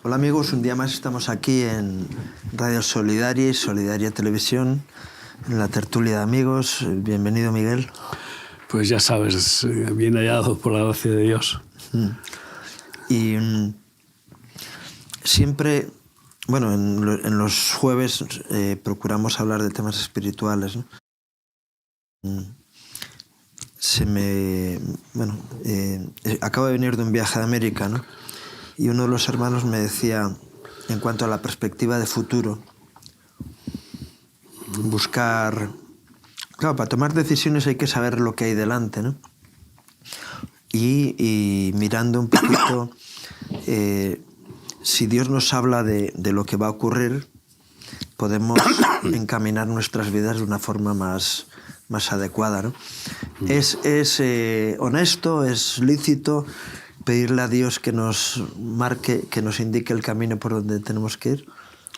Hola amigos, un día más estamos aquí en Radio Solidaria y Solidaria Televisión, en la tertulia de amigos. Bienvenido, Miguel. Pues ya sabes, bien hallado por la gracia de Dios. Y siempre, bueno, en los jueves procuramos hablar de temas espirituales, ¿no? Acabo de venir de un viaje a América, ¿no? Y uno de los hermanos me decía, en cuanto a la perspectiva de futuro, buscar... Claro, para tomar decisiones hay que saber lo que hay delante, ¿no? Y mirando un poquito, si Dios nos habla de lo que va a ocurrir, podemos encaminar nuestras vidas de una forma más adecuada, ¿no? Es honesto, es lícito pedirle a Dios que nos marque, que nos indique el camino por donde tenemos que ir.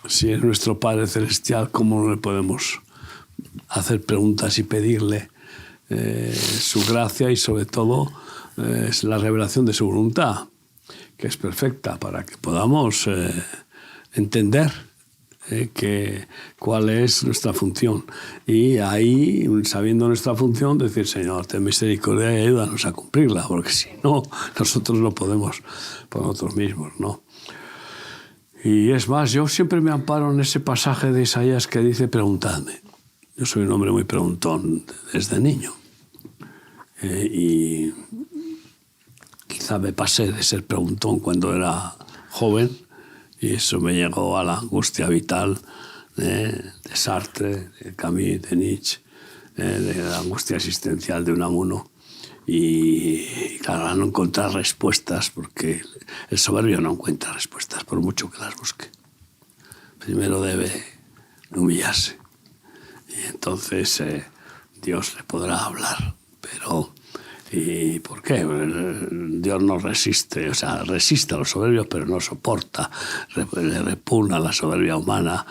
Si es nuestro Padre Celestial, ¿cómo no le podemos hacer preguntas y pedirle su gracia y sobre todo la revelación de su voluntad, que es perfecta, para que podamos entender cuál es nuestra función? Y ahí, sabiendo nuestra función, decir: Señor, ten misericordia y ayúdanos a cumplirla, porque si no, nosotros no podemos por nosotros mismos, ¿no? Y es más, yo siempre me amparo en ese pasaje de Isaías que dice: preguntadme. Yo soy un hombre muy preguntón desde niño. Y quizá me pasé de ser preguntón cuando era joven, y eso me llegó a la angustia vital de Sartre, de Camus, de Nietzsche, de la angustia existencial de Unamuno. Y claro, a no encontrar respuestas, porque el soberbio no encuentra respuestas por mucho que las busque. Primero debe humillarse. Y entonces Dios le podrá hablar. Pero, ¿y por qué? Dios no resiste, o sea, resiste a los soberbios, pero no soporta, le repugna la soberbia humana,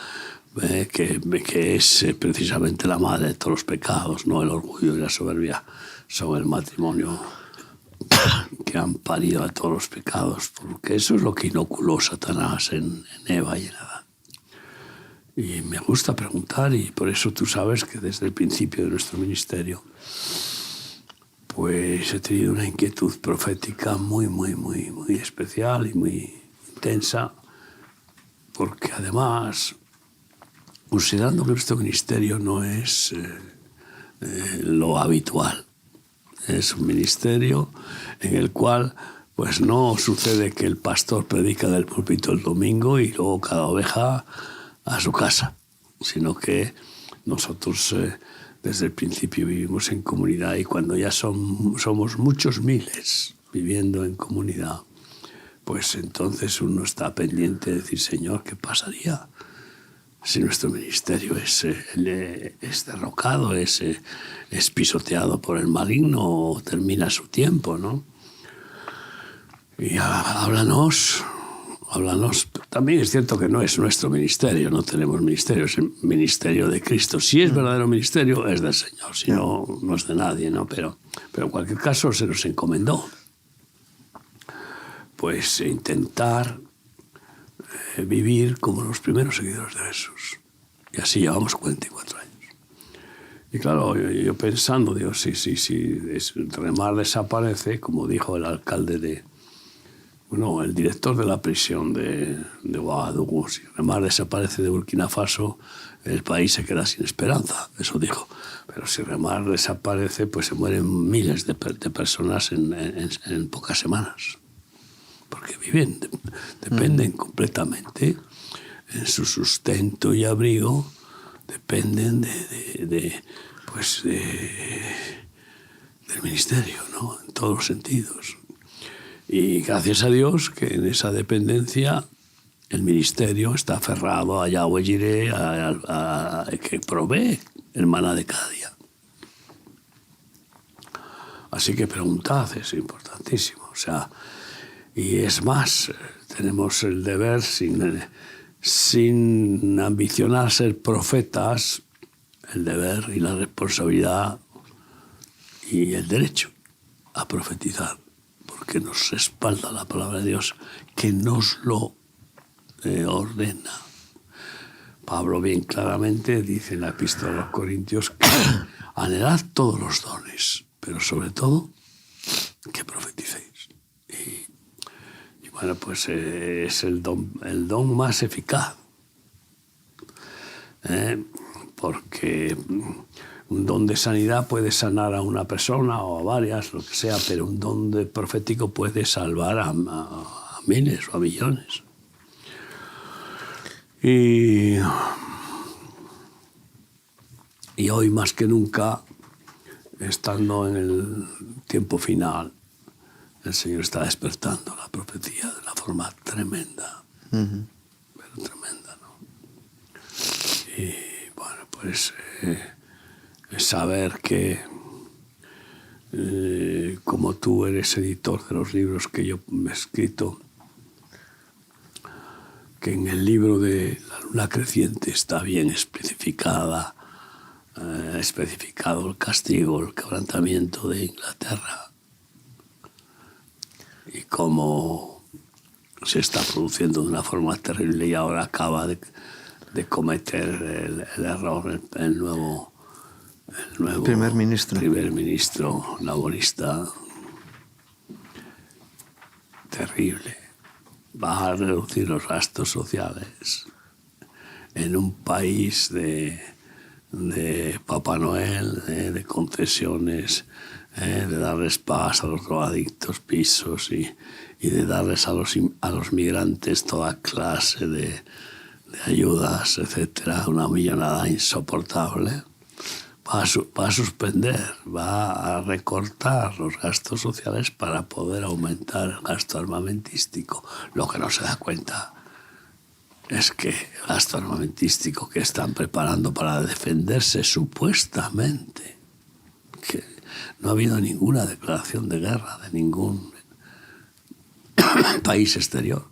que es precisamente la madre de todos los pecados, ¿no? El orgullo y la soberbia son el matrimonio que han parido a todos los pecados, porque eso es lo que inoculó Satanás en Eva y en Adán. Y me gusta preguntar, y por eso tú sabes que desde el principio de nuestro ministerio pues he tenido una inquietud profética muy especial y muy intensa, porque además, considerando que nuestro ministerio no es lo habitual, es un ministerio en el cual pues no sucede que el pastor predica del púlpito el domingo y luego cada oveja a su casa, sino que nosotros desde el principio vivimos en comunidad, y cuando ya somos muchos miles viviendo en comunidad, pues entonces uno está pendiente de decir: Señor, ¿qué pasaría si nuestro ministerio es derrocado, es pisoteado por el maligno o termina su tiempo, ¿no? Y háblanos. También es cierto que no es nuestro ministerio, no tenemos ministerio, es el ministerio de Cristo. Si es verdadero ministerio, es del Señor, si no, no es de nadie, ¿no? Pero en cualquier caso se nos encomendó pues intentar vivir como los primeros seguidores de Jesús. Y así llevamos 44 años. Y claro, yo pensando, digo, si Remar desaparece, como dijo el alcalde el director de la prisión de Ouagadougou, si Remar desaparece de Burkina Faso, el país se queda sin esperanza, eso dijo. Pero si Remar desaparece, pues se mueren miles de personas en pocas semanas. Porque dependen completamente, en su sustento y abrigo, dependen del ministerio, ¿no? En todos los sentidos. Y gracias a Dios que en esa dependencia el ministerio está aferrado a Yahweh Jireh, que provee el maná de cada día. Así que preguntad, es importantísimo. O sea, y es más, tenemos el deber, sin ambicionar ser profetas, el deber y la responsabilidad y el derecho a profetizar, porque nos respalda la palabra de Dios, que nos lo ordena. Pablo bien claramente dice en la epístola a los Corintios que anhelad todos los dones, pero sobre todo que profeticéis. Y bueno, pues es el don más eficaz. Porque un don de sanidad puede sanar a una persona o a varias, lo que sea, pero un don de profético puede salvar a miles o a millones. Y hoy más que nunca, estando en el tiempo final, el Señor está despertando la profecía de una forma tremenda, pero tremenda, ¿no? Y bueno, pues saber que como tú eres editor de los libros que yo me he escrito, que en el libro de La Luna Creciente está bien especificado el castigo, el quebrantamiento de Inglaterra y cómo se está produciendo de una forma terrible y ahora acaba de cometer el error el nuevo primer ministro laborista. Terrible. Va a reducir los gastos sociales en un país de Papá Noel, de concesiones, de darles paz a los drogadictos, pisos y de darles a los migrantes toda clase de ayudas, etcétera, una millonada insoportable. Va a suspender, va a recortar los gastos sociales para poder aumentar el gasto armamentístico. Lo que no se da cuenta es que el gasto armamentístico que están preparando para defenderse supuestamente, que no ha habido ninguna declaración de guerra de ningún país exterior,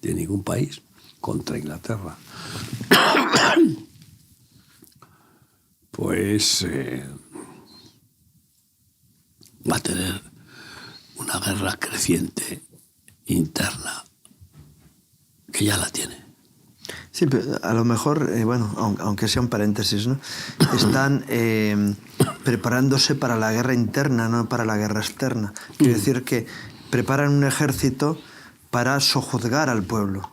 de ningún país contra Inglaterra. Pues va a tener una guerra creciente interna, que ya la tiene. Sí, pero a lo mejor, bueno, aunque sea un paréntesis, ¿no? Están preparándose para la guerra interna, no para la guerra externa. Quiere decir que preparan un ejército para sojuzgar al pueblo.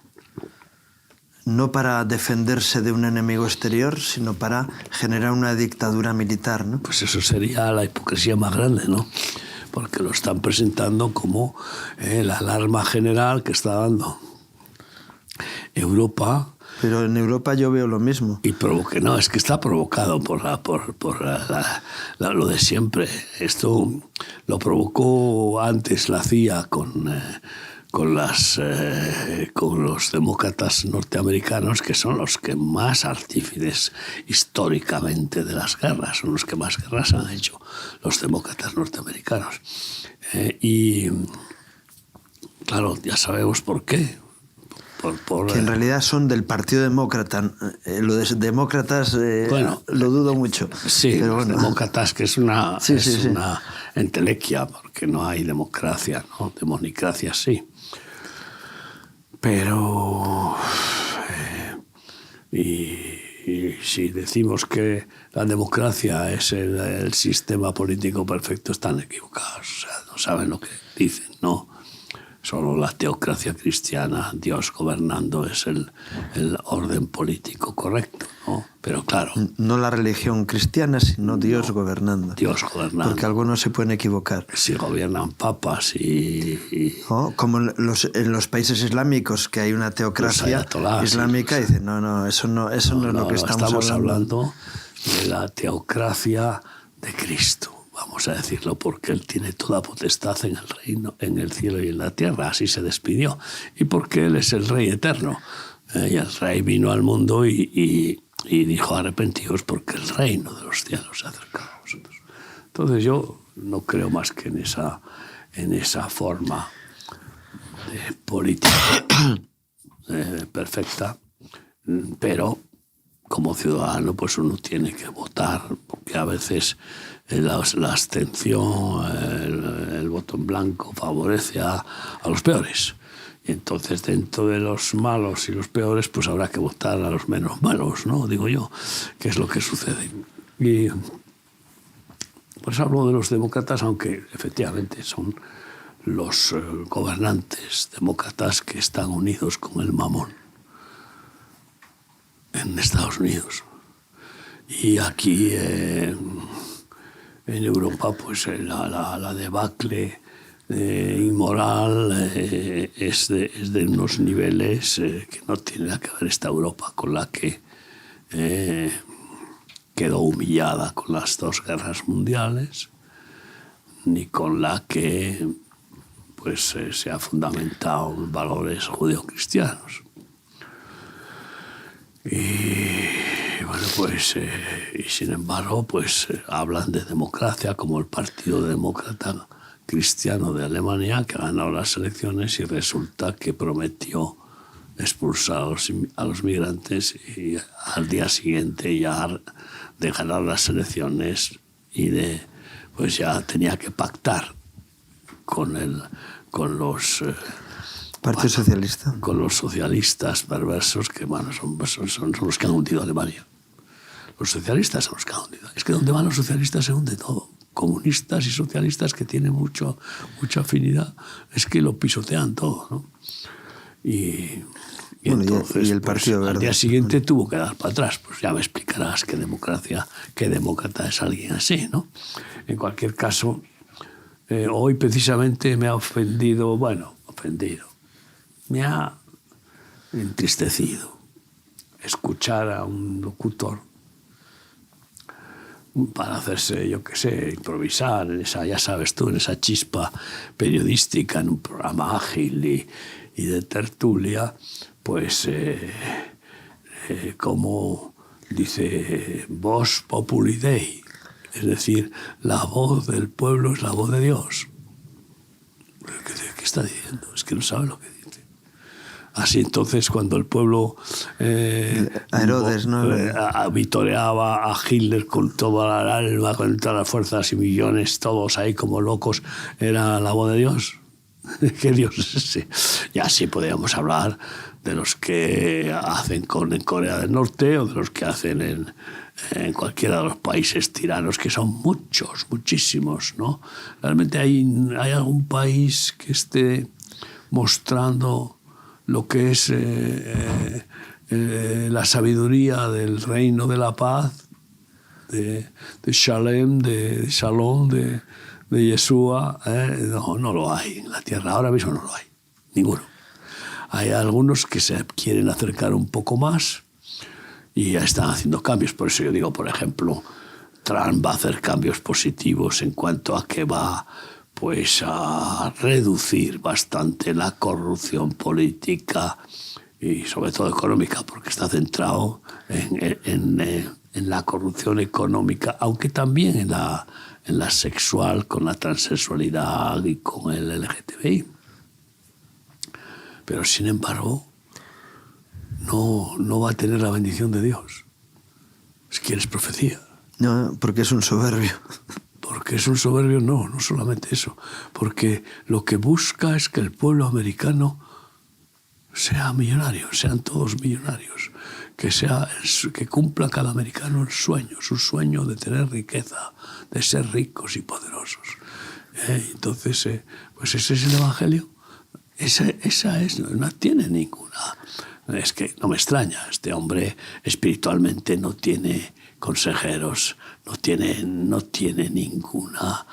No para defenderse de un enemigo exterior, sino para generar una dictadura militar, ¿no? Pues eso sería la hipocresía más grande, ¿no? Porque lo están presentando como la alarma general que está dando Europa. Pero en Europa yo veo lo mismo. Y no, es que está provocado por lo de siempre. Esto lo provocó antes la CIA con los demócratas norteamericanos, que son los que más artífices históricamente de las guerras, son los que más guerras han hecho, los demócratas norteamericanos. Y claro, ya sabemos por qué. Que en realidad son del Partido Demócrata. Lo de demócratas bueno, lo dudo mucho. Sí, pero bueno. Demócratas, que es una entelequia, porque no hay democracia, ¿no? Demonicracia sí. Pero y si decimos que la democracia es el sistema político perfecto, están equivocados. O sea, no saben lo que dicen, ¿no? Solo la teocracia cristiana, Dios gobernando, es el orden político correcto, ¿no? Pero claro... No la religión cristiana, sino Dios gobernando. Dios gobernando. Porque algunos se pueden equivocar. Si gobiernan papas y... ¿No? Como en los países islámicos, que hay una teocracia islámica, sí, y dicen, no, eso no es lo que estamos hablando. De la teocracia de Cristo. Vamos a decirlo, porque Él tiene toda potestad en el reino, en el cielo y en la tierra. Así se despidió. Y porque Él es el Rey eterno. Y el Rey vino al mundo y dijo, arrepentíos porque el reino de los cielos se ha acercado a vosotros. Entonces yo no creo más que en esa forma de política perfecta. Pero como ciudadano pues uno tiene que votar, porque a veces la abstención, el voto en blanco favorece a los peores. Y entonces, dentro de los malos y los peores, pues habrá que votar a los menos malos, ¿no? Digo yo, que es lo que sucede. Y por eso hablo de los demócratas, aunque efectivamente son los gobernantes demócratas que están unidos con el mamón en Estados Unidos. Y aquí en Europa, pues la debacle inmoral es de unos niveles que no tiene nada que ver esta Europa con la que quedó humillada con las 2 guerras mundiales, ni con la que pues se ha fundamentado en valores judeocristianos. Y bueno, pues y sin embargo, pues hablan de democracia como el Partido Demócrata Cristiano de Alemania, que ha ganado las elecciones y resulta que prometió expulsar a los migrantes y al día siguiente ya de ganar las elecciones y pues ya tenía que pactar con los Partido Socialista. Con los socialistas perversos que bueno, son los que han hundido a Alemania. Los socialistas son los que han hundido. Es que donde van los socialistas se hunde todo. Comunistas y socialistas que tienen mucha afinidad, es que lo pisotean todo, ¿no? Y entonces, y el Partido Verde. Al día siguiente tuvo que dar para atrás. Pues ya me explicarás qué demócrata es alguien así, ¿no? En cualquier caso, hoy precisamente me ha ofendido, me ha entristecido escuchar a un locutor para hacerse, yo qué sé, improvisar en esa, ya sabes tú, en esa chispa periodística, en un programa ágil y de tertulia, pues como dice Vox Populi Dei, es decir, la voz del pueblo es la voz de Dios. ¿Qué está diciendo? Es que no sabe lo que dice. Así entonces, cuando el pueblo a Herodes, ¿no? Vitoreaba a Hitler con toda la alma, con todas las fuerzas y millones, todos ahí como locos, era la voz de Dios. ¿Qué Dios es ese? Y así podríamos hablar de los que hacen en Corea del Norte o de los que hacen en cualquiera de los países tiranos, que son muchos, muchísimos, ¿no? Realmente hay algún país que esté mostrando lo que es la sabiduría del reino de la paz, de Shalem, de Shalom, de Yeshua. No lo hay en la tierra, ahora mismo no lo hay, ninguno. Hay algunos que se quieren acercar un poco más y ya están haciendo cambios. Por eso yo digo, por ejemplo, Trump va a hacer cambios positivos en cuanto a que va pues a reducir bastante la corrupción política y sobre todo económica, porque está centrado en la corrupción económica, aunque también en la sexual, con la transexualidad y con el LGTBI. Pero sin embargo, no va a tener la bendición de Dios. Es que es profecía. No, porque es un soberbio. Porque es un soberbio, no solamente eso. Porque lo que busca es que el pueblo americano sea millonario, sean todos millonarios. Que cumpla cada americano su sueño de tener riqueza, de ser ricos y poderosos. Entonces, pues ese es el Evangelio. Esa es, no tiene ninguna. Es que no me extraña, este hombre espiritualmente no tiene consejeros, no tiene ninguna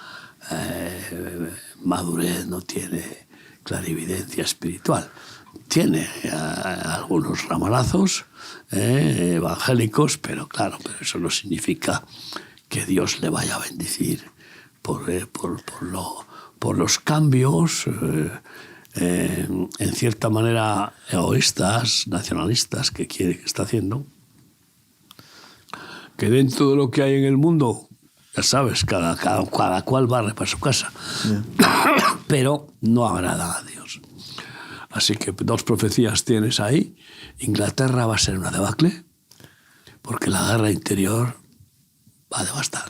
madurez, no tiene clarividencia espiritual. Tiene algunos ramalazos evangélicos, pero claro, pero eso no significa que Dios le vaya a bendecir por los cambios en cierta manera egoístas, nacionalistas que está haciendo. Que dentro de lo que hay en el mundo, ya sabes, cada cual barre para su casa. Yeah. Pero no agrada a Dios. Así que 2 profecías tienes ahí. Inglaterra va a ser una debacle, porque la guerra interior va a devastar.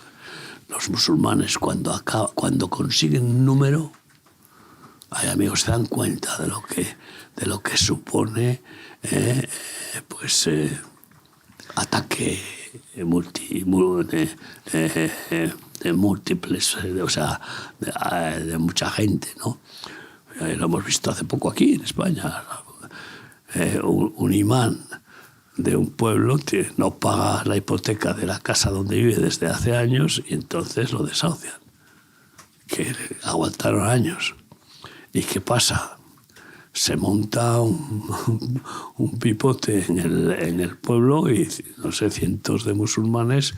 Los musulmanes, cuando consiguen un número, hay amigos que se dan cuenta de lo que supone ataque múltiples, o sea, de mucha gente, ¿no? Lo hemos visto hace poco aquí en España. Un imán de un pueblo que no paga la hipoteca de la casa donde vive desde hace años y entonces lo desahucian. Que aguantaron años. ¿Y qué pasa? Se monta un pipote en el pueblo y, no sé, cientos de musulmanes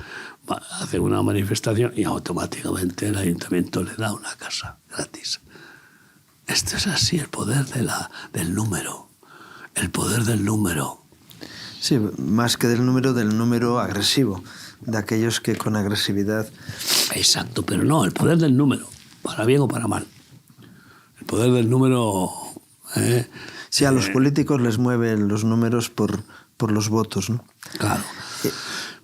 hacen una manifestación y automáticamente el ayuntamiento le da una casa gratis. Esto es así, el poder del número. El poder del número. Sí, más que del número agresivo, de aquellos que con agresividad... Exacto, pero no, el poder del número, para bien o para mal. El poder del número... Sí, a los políticos les mueven los números por los votos, ¿no? Claro.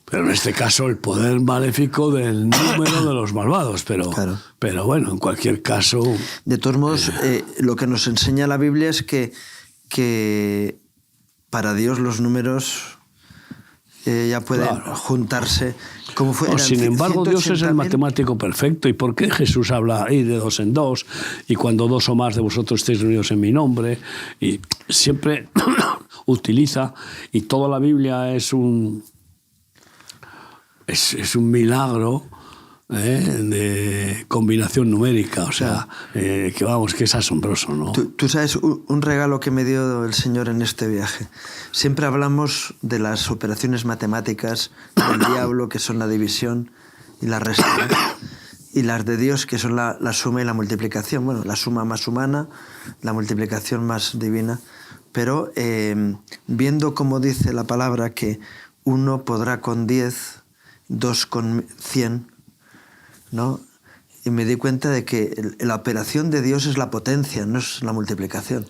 Pero en este caso el poder maléfico del número de los malvados. Claro. Pero bueno, en cualquier caso... De todos modos, lo que nos enseña la Biblia es que para Dios los números ya pueden juntarse. ¿Cómo fue? Sin embargo, Dios es el matemático perfecto. ¿Y por qué Jesús habla ahí de 2 en 2? Y cuando 2 o más de vosotros estéis reunidos en mi nombre. Y siempre utiliza, y toda la Biblia es un milagro de combinación numérica. O sea, que es asombroso, ¿no? Tú sabes, un regalo que me dio el Señor en este viaje. Siempre hablamos de las operaciones matemáticas del diablo, que son la división y la resta, ¿no? Y las de Dios, que son la suma y la multiplicación. Bueno, la suma más humana, la multiplicación más divina. Pero viendo cómo dice la palabra que 1 podrá con 10, 2 con 100, ¿no? Y me di cuenta de que la operación de Dios es la potencia, no es la multiplicación.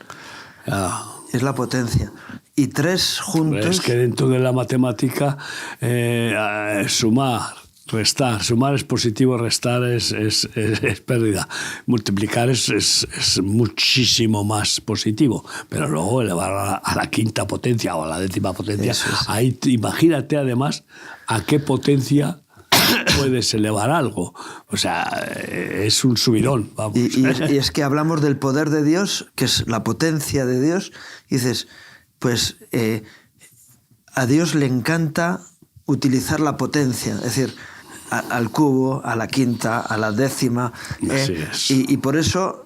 Es la potencia. Y 3 juntos... Pero es que dentro de la matemática, sumar es positivo, restar es pérdida. Multiplicar es muchísimo más positivo. Pero luego elevar a la quinta potencia o a la 10ª potencia, ahí imagínate además a qué potencia puedes elevar algo. O sea, es un subidón, vamos. Y es que hablamos del poder de Dios, que es la potencia de Dios, y dices, pues a Dios le encanta utilizar la potencia, es decir, al cubo, a la quinta, a la 10ª. Así es. Y por eso,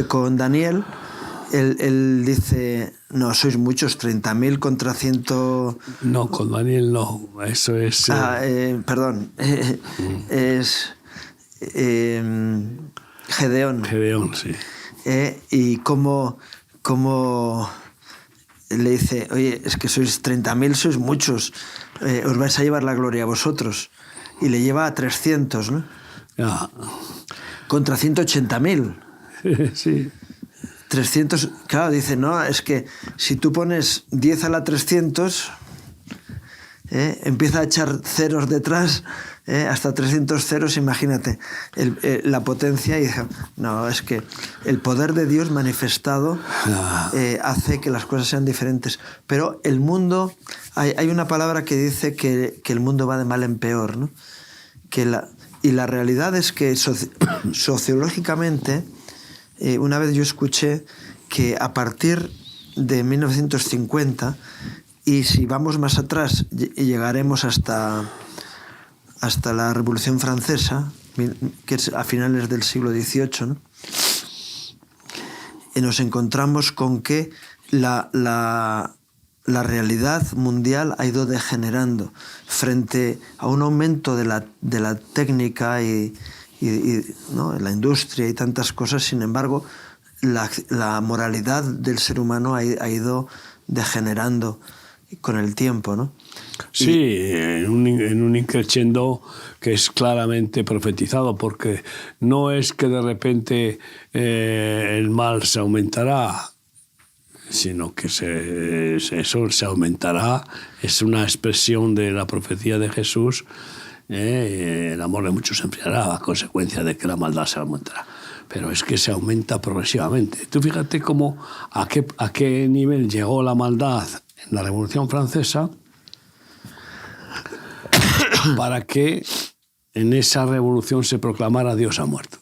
con Daniel, él dice, no, sois muchos, 30.000 contra 100... No, con Daniel no, eso es... perdón, es Gedeón. Gedeón, sí. Y cómo le dice, oye, es que sois 30.000, sois muchos, os vais a llevar la gloria a vosotros. Y le lleva a 300, ¿no? Contra 180.000. Sí. 300, claro, dice, no, es que si tú pones 10 a la 300, empieza a echar ceros detrás, hasta 300 ceros, imagínate la potencia. Y dice, no, es que el poder de Dios manifestado hace que las cosas sean diferentes. Pero el mundo, hay una palabra que dice que el mundo va de mal en peor, ¿no? Y la realidad es que sociológicamente, una vez yo escuché que a partir de 1950, y si vamos más atrás, llegaremos hasta la Revolución Francesa, que es a finales del siglo XVIII, ¿no? Y nos encontramos con que la realidad mundial ha ido degenerando frente a un aumento de la técnica y ¿no? la industria y tantas cosas. Sin embargo, la moralidad del ser humano ha ido degenerando con el tiempo, ¿no? Sí, en un increciendo que es claramente profetizado, porque no es que de repente el mal se aumentará, sino que eso se aumentará. Es una expresión de la profecía de Jesús. El amor de muchos se enfriará a consecuencia de que la maldad se aumentará. pero es que se aumenta progresivamente. Tú fíjate cómo, a qué nivel llegó la maldad en la Revolución Francesa para que en esa revolución se proclamara Dios ha muerto.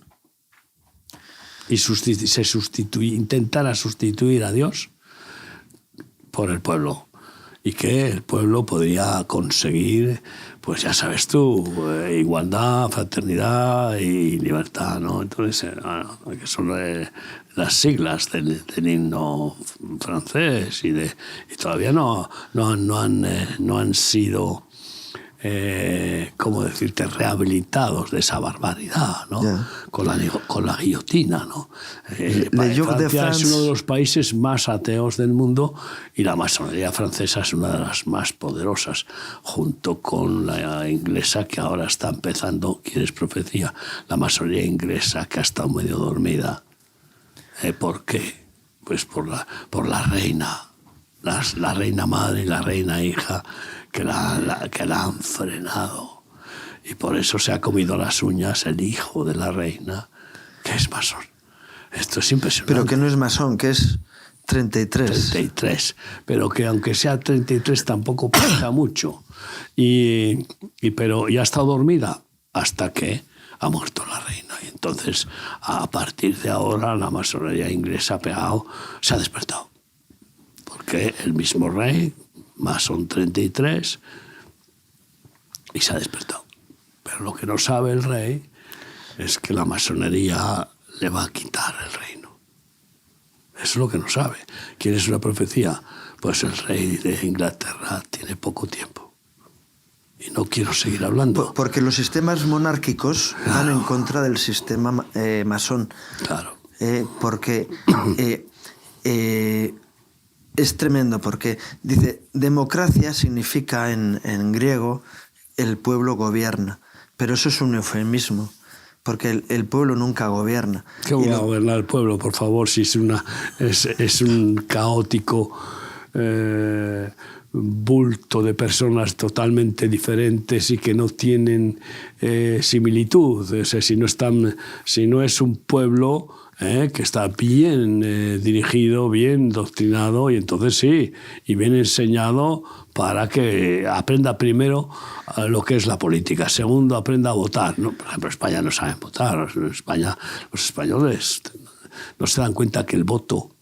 Y intentara sustituir a Dios por el pueblo. Y que el pueblo podría conseguir, pues ya sabes tú, igualdad, fraternidad y libertad, ¿no? Entonces, que son las siglas del himno francés y todavía no han sido, ¿cómo decirte?, rehabilitados de esa barbaridad, ¿no? Yeah. Con la guillotina, ¿no? Francia es uno de los países más ateos del mundo y la masonería francesa es una de las más poderosas, junto con la inglesa, que ahora está empezando, ¿quieres profecía? La masonería inglesa, que ha estado medio dormida. ¿Por qué? Pues por la reina, la reina madre y la reina hija, que la han frenado. Y por eso se ha comido las uñas el hijo de la reina, que es masón. Esto es impresionante. Pero que no es masón, que es 33. 33. Pero que aunque sea 33 tampoco pesa mucho. Pero ya ha estado dormida hasta que ha muerto la reina. Y entonces, a partir de ahora, la masonería inglesa se ha despertado. Porque el mismo rey, masón 33, y se ha despertado. Pero lo que no sabe el rey es que la masonería le va a quitar el reino. Eso es lo que no sabe. ¿Quieres una profecía? Pues el rey de Inglaterra tiene poco tiempo. Y no quiero seguir hablando. Porque los sistemas monárquicos van en contra del sistema masón. Claro. Porque es tremendo, porque dice, democracia significa en griego el pueblo gobierna. Pero eso es un eufemismo, porque el pueblo nunca gobierna. ¿Qué va a gobernar el pueblo, por favor, si es un caótico bulto de personas totalmente diferentes y que no tienen similitud? O sea, si no es un pueblo que está bien dirigido, bien doctrinado, y entonces sí, y bien enseñado, para que aprenda primero lo que es la política. Segundo, aprenda a votar, ¿no? Por ejemplo, en España no saben votar. En España los españoles no se dan cuenta que el voto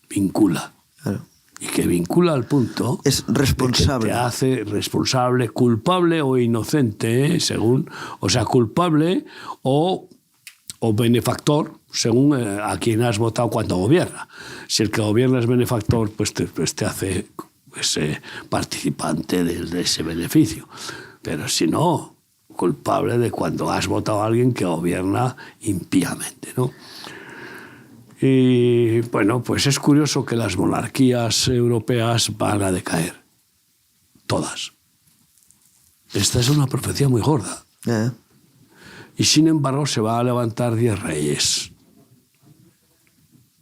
vincula. Claro. Y que vincula al punto... Es responsable. Que te hace responsable, culpable o inocente, según... O sea, culpable o benefactor, según a quien has votado cuando gobierna. Si el que gobierna es benefactor, pues te hace participante de ese beneficio. Pero si no, culpable de cuando has votado a alguien que gobierna impíamente, ¿no? Y bueno, pues es curioso que las monarquías europeas van a decaer. Todas. Esta es una profecía muy gorda. Y sin embargo se va a levantar 10 reyes,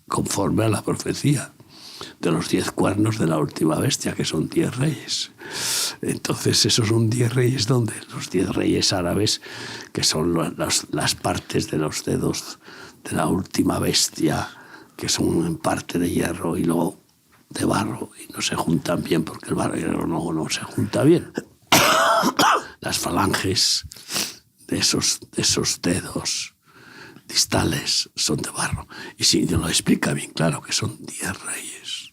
conforme a la profecía de los 10 cuernos de la última bestia, que son 10 reyes. Entonces, esos son 10 reyes, ¿dónde? Los 10 reyes árabes, que son las partes de los dedos de la última bestia, que son en parte de hierro y luego de barro, y no se juntan bien, porque el barro no se junta bien. Las falanges de esos dedos distales son de barro. Y si lo explica bien claro, que son 10 reyes.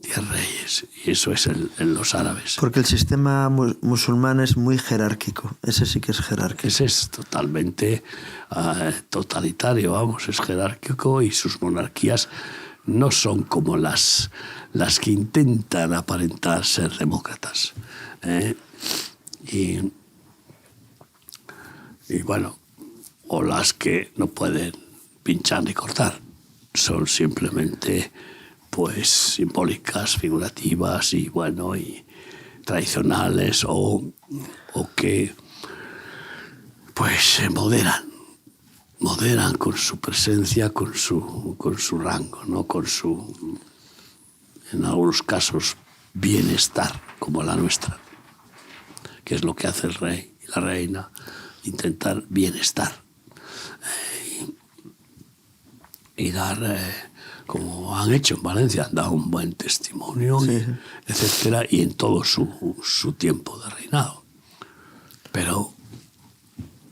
10 reyes. Y eso es en los árabes. Porque el sistema musulmán es muy jerárquico. Ese sí que es jerárquico. Ese es totalmente totalitario, vamos, es jerárquico, y sus monarquías no son como las que intentan aparentar ser demócratas. Y bueno, o las que no pueden pinchar ni cortar. Son simplemente, pues, simbólicas, figurativas y, bueno, y tradicionales, o que, pues, se moderan con su presencia, con su rango, ¿no? Con su, en algunos casos, bienestar, como la nuestra, que es lo que hace el rey y la reina, intentar bienestar. y dar, como han hecho en Valencia, han dado un buen testimonio, Sí, y, sí. etcétera, y en todo su tiempo de reinado. Pero,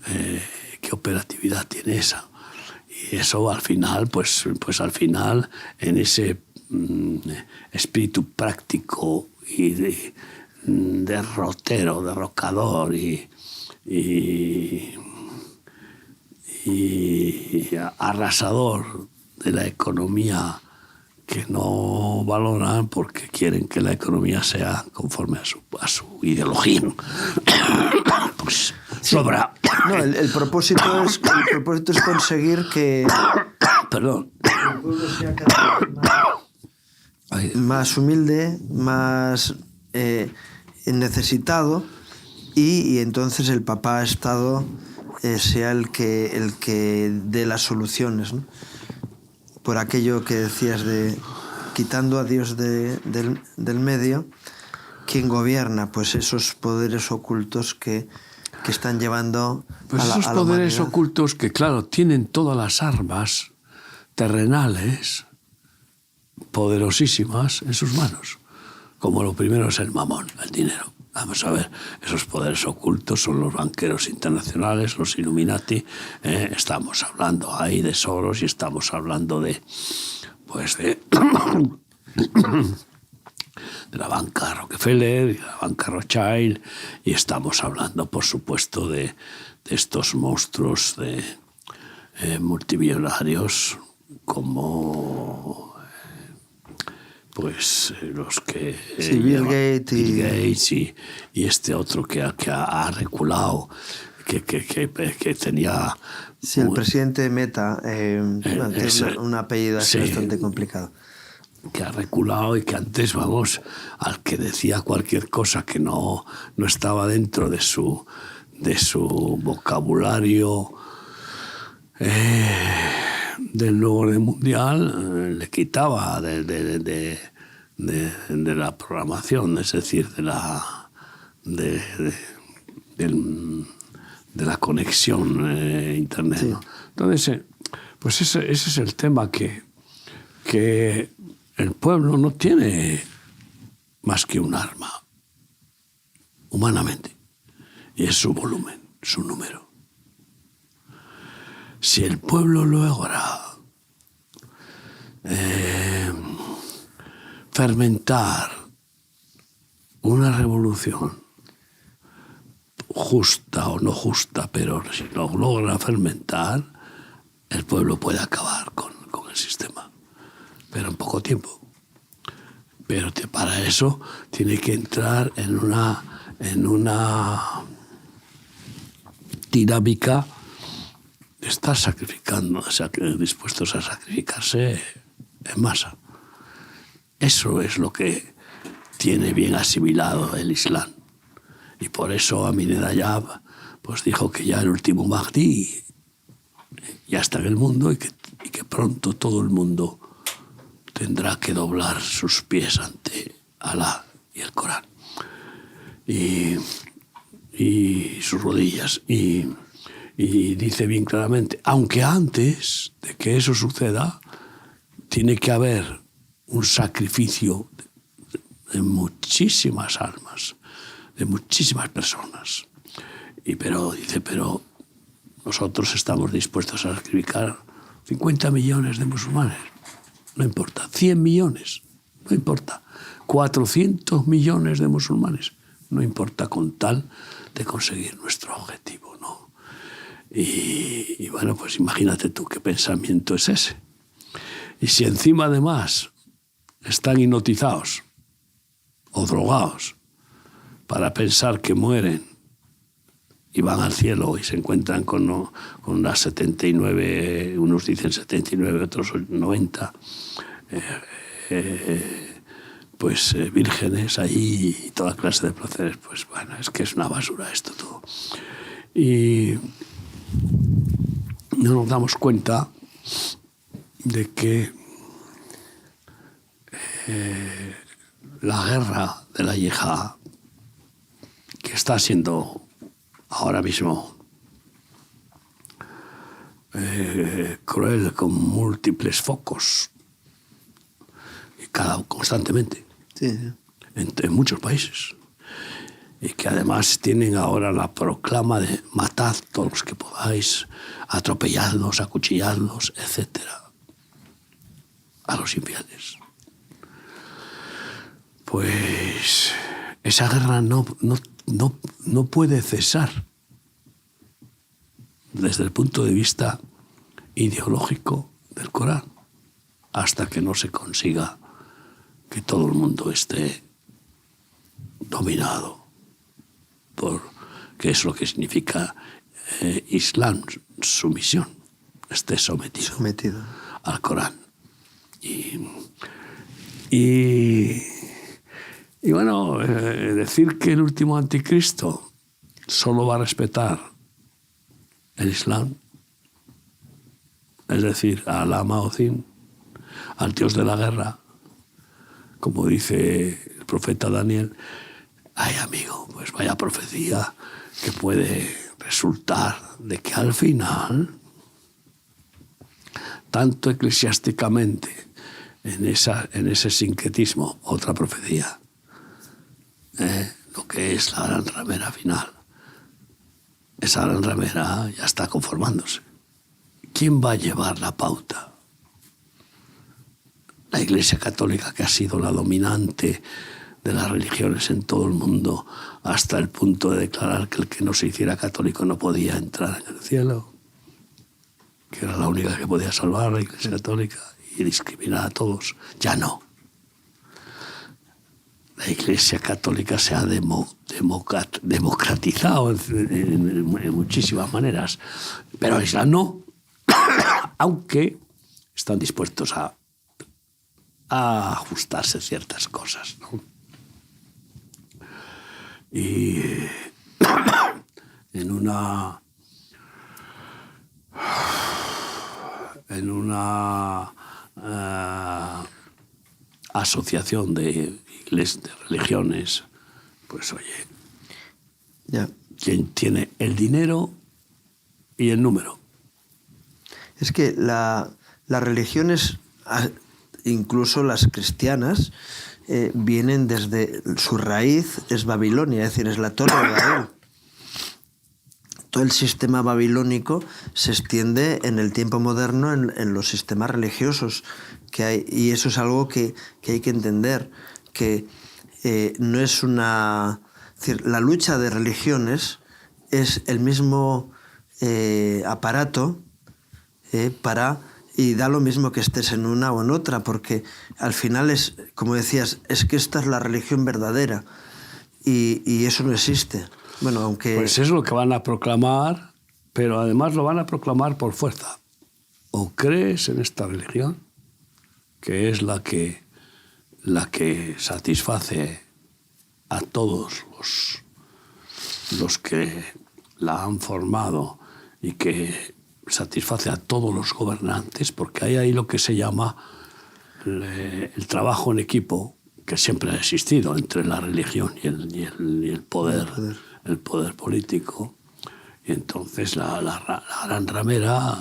¿qué operatividad tiene esa? Y eso al final, pues al final, en ese espíritu práctico y derrocador y arrasador de la economía, que no valoran porque quieren que la economía sea conforme a su ideología. Pues sobra. No, el propósito es conseguir que Perdón. el pueblo sea cada vez más humilde, más necesitado, y entonces el papá-estado sea el que dé las soluciones, ¿no? Por aquello que decías de quitando a Dios del medio, ¿quién gobierna? Pues esos poderes ocultos que están llevando Pues a la esos poderes humanidad. ocultos que, claro, tienen todas las armas terrenales poderosísimas en sus manos. Como lo primero es el mamón, el dinero. Vamos a ver, esos poderes ocultos son los banqueros internacionales, los Illuminati. Estamos hablando ahí de Soros y estamos hablando de la banca Rockefeller y de la banca Rothschild, y estamos hablando, por supuesto, de estos monstruos de multimillonarios como los que Sí, Bill Gates y este otro que ha reculado, que tenía... Sí, el presidente Meta tiene un apellido así, sí, bastante complicado. Que ha reculado y que antes, vamos, al que decía cualquier cosa que no estaba dentro de su vocabulario del nuevo orden mundial, le quitaba de la programación, es decir, de la conexión internet, Sí. ¿no? Entonces, pues ese es el tema, que el pueblo no tiene más que un arma, humanamente, y es su volumen, su número. Si el pueblo logra fermentar una revolución, justa o no justa, pero si lo logra fermentar, el pueblo puede acabar con el sistema, pero en poco tiempo. Pero para eso tiene que entrar en una dinámica de estar dispuestos a sacrificarse en masa. Eso es lo que tiene bien asimilado el Islam. Y por eso Ahmadinejad pues dijo que ya el último Mahdi ya está en el mundo, y que pronto todo el mundo tendrá que doblar sus pies ante Alá y el Corán y sus rodillas. Y dice bien claramente, aunque antes de que eso suceda tiene que haber un sacrificio de muchísimas almas, de muchísimas personas. Pero nosotros estamos dispuestos a sacrificar 50 millones de musulmanes, no importa, 100 millones, no importa, 400 millones de musulmanes, no importa, con tal de conseguir nuestro objetivo, ¿no? Y bueno, pues imagínate tú qué pensamiento es ese. Y si encima además están hipnotizados o drogados para pensar que mueren y van al cielo y se encuentran con las 79, unos dicen 79, otros 90, vírgenes ahí y toda clase de placeres, pues bueno, es que es una basura esto todo. Y no nos damos cuenta de que la guerra de la yihad, que está siendo ahora mismo cruel, con múltiples focos, y constantemente, Sí. en muchos países. Y que además tienen ahora la proclama de matad todos los que podáis, atropelladlos, acuchilladlos, etc. A los infieles. Pues esa guerra no puede cesar desde el punto de vista ideológico del Corán, hasta que no se consiga que todo el mundo esté dominado por, que es lo que significa Islam, sumisión, esté sometido al Corán. Y bueno, decir que el último anticristo solo va a respetar el Islam, es decir, a Alá Mahocín, al dios de la guerra, como dice el profeta Daniel, ay amigo, pues vaya profecía que puede resultar de que al final, tanto eclesiásticamente, en ese sincretismo, otra profecía, lo que es la gran ramera final. Esa gran ramera ya está conformándose. ¿Quién va a llevar la pauta? La Iglesia Católica, que ha sido la dominante de las religiones en todo el mundo, hasta el punto de declarar que el que no se hiciera católico no podía entrar en el cielo, que era la única que podía salvar la Iglesia Católica y discriminar a todos. Ya no. La Iglesia Católica se ha democratizado en muchísimas maneras, pero el Islam no, aunque están dispuestos a ajustarse ciertas cosas, ¿no? Y en una asociación de iglesias, de religiones, pues oye, Ya. quien tiene el dinero y el número. Es que las religiones, incluso las cristianas, vienen desde su raíz, es Babilonia, es decir, es la Torre de Babel. Todo el sistema babilónico se extiende en el tiempo moderno en los sistemas religiosos que hay, y eso es algo que hay que entender, que no es una... Es decir, la lucha de religiones es el mismo aparato para... Y da lo mismo que estés en una o en otra, porque al final es, como decías, es que esta es la religión verdadera y eso no existe. Bueno, aunque... Pues es lo que van a proclamar, pero además lo van a proclamar por fuerza. O crees en esta religión, que es la que satisface a todos los que la han formado y que satisface a todos los gobernantes, porque hay ahí lo que se llama el trabajo en equipo, que siempre ha existido entre la religión y el poder político. Y entonces la gran ramera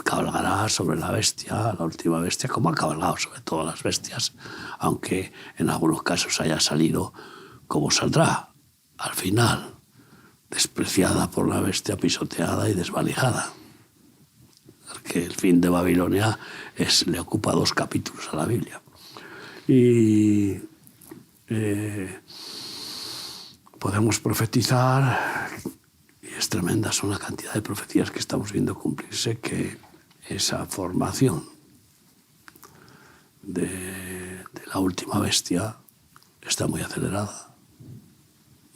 cabalgará sobre la bestia, la última bestia, como ha cabalgado sobre todas las bestias, aunque en algunos casos haya salido como saldrá al final, despreciada por la bestia, pisoteada y desvalijada. Porque el fin de Babilonia le ocupa 2 capítulos a la Biblia. Y podemos profetizar, y es tremenda, son la cantidad de profecías que estamos viendo cumplirse, que esa formación de la última bestia está muy acelerada.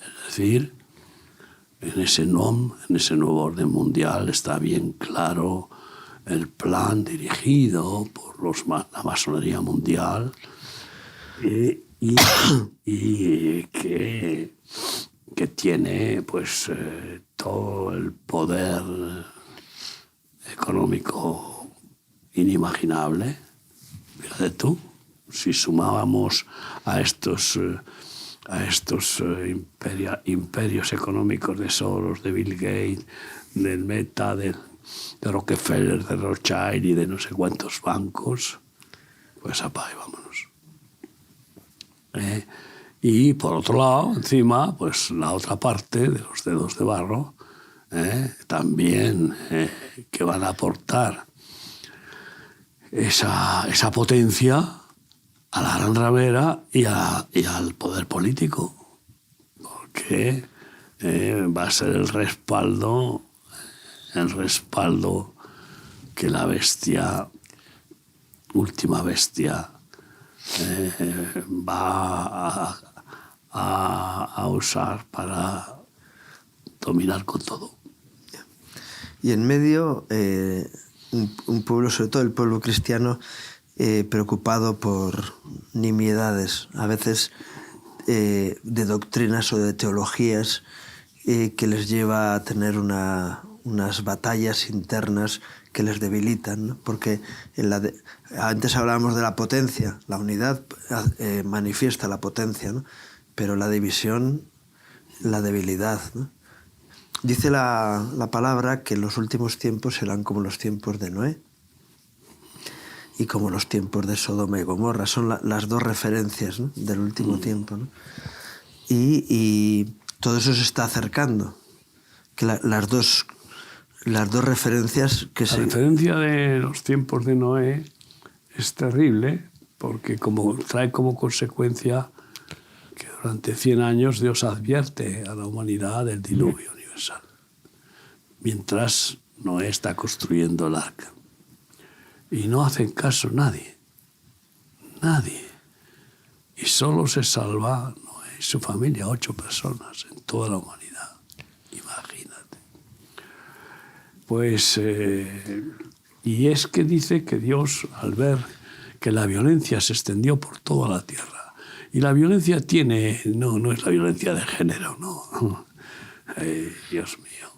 Es decir, en ese nuevo orden mundial está bien claro el plan dirigido por la masonería mundial y que tiene pues todo el poder económico inimaginable. Fíjate tú, si sumábamos a estos imperios económicos de Soros, de Bill Gates, del Meta, de Rockefeller, de Rothschild y de no sé cuántos bancos, pues apague, vámonos. Y por otro lado, encima, pues la otra parte de los dedos de barro, también que van a aportar esa potencia a la Gran Ramera y al poder político, porque va a ser el respaldo que la bestia, última bestia, va a usar para dominar con todo. Y en medio, un pueblo, sobre todo el pueblo cristiano, preocupado por nimiedades, a veces de doctrinas o de teologías que les lleva a tener unas batallas internas que les debilitan, ¿no? Porque antes hablábamos de la potencia, la unidad manifiesta la potencia, ¿no? Pero la división, la debilidad, ¿no? Dice la palabra que los últimos tiempos serán como los tiempos de Noé y como los tiempos de Sodoma y Gomorra. Son las dos referencias, ¿no? Del último tiempo, ¿no? Y todo eso se está acercando. Que las dos referencias que La referencia de los tiempos de Noé es terrible porque trae como consecuencia que durante 100 años Dios advierte a la humanidad del diluvio universal, mientras Noé está construyendo el arca. Y no hacen caso nadie. Y solo se salva Noé y su familia, 8 personas en toda la humanidad. Imagínate. Pues, y es que dice que Dios, al ver que la violencia se extendió por toda la tierra, y la violencia no es la violencia de género, no. Dios mío.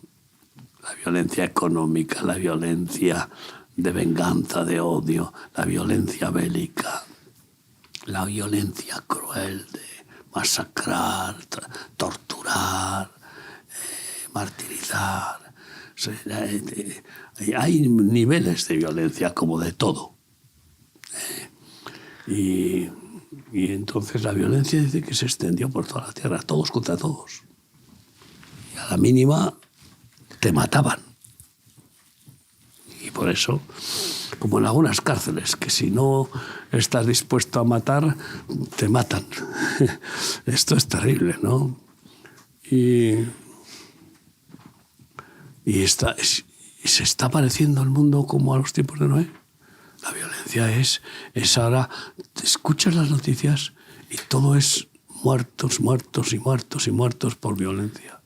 La violencia económica, la violencia de venganza, de odio, la violencia bélica, la violencia cruel de masacrar, torturar, martirizar. O sea, hay niveles de violencia como de todo. Y entonces la violencia dice que se extendió por toda la tierra, todos contra todos. Y a la mínima te mataban. Y por eso, como en algunas cárceles, que si no estás dispuesto a matar, te matan. Esto es terrible, ¿no? Y se está pareciendo el mundo como a los tiempos de Noé. La violencia es ahora, escuchas las noticias y todo es muertos por violencia.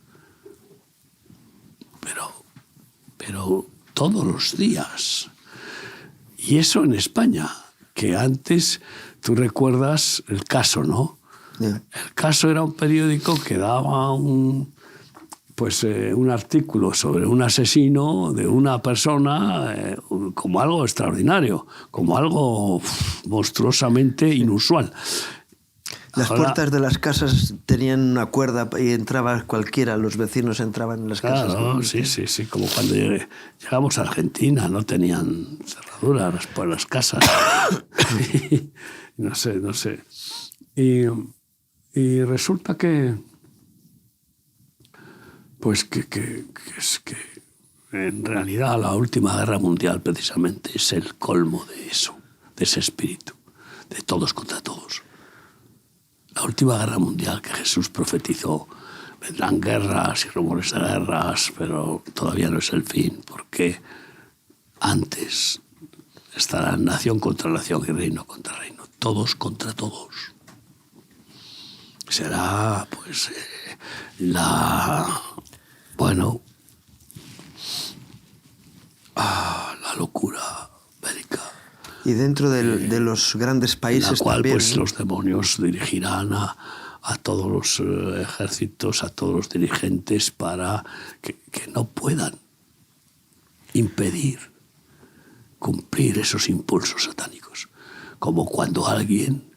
Pero todos los días. Y eso en España, que antes, tú recuerdas El Caso, ¿no? Yeah. El Caso era un periódico que daba un artículo sobre un asesino de una persona como algo extraordinario, como algo monstruosamente inusual. Las puertas de las casas tenían una cuerda y entraba cualquiera, los vecinos entraban en las casas. Claro, sí, como cuando llegamos a Argentina, no tenían cerraduras por las casas. no sé. Y resulta que en realidad la última guerra mundial precisamente es el colmo de eso, de ese espíritu, de todos contra todos. La última guerra mundial que Jesús profetizó, vendrán guerras y rumores de guerras, pero todavía no es el fin, porque antes estarán nación contra nación y reino contra reino, todos contra todos. Será, pues, la locura bélica. Y dentro de los grandes países en la cual, también, pues, ¿no? los demonios dirigirán a todos los ejércitos, a todos los dirigentes para que no puedan impedir cumplir esos impulsos satánicos. Como cuando alguien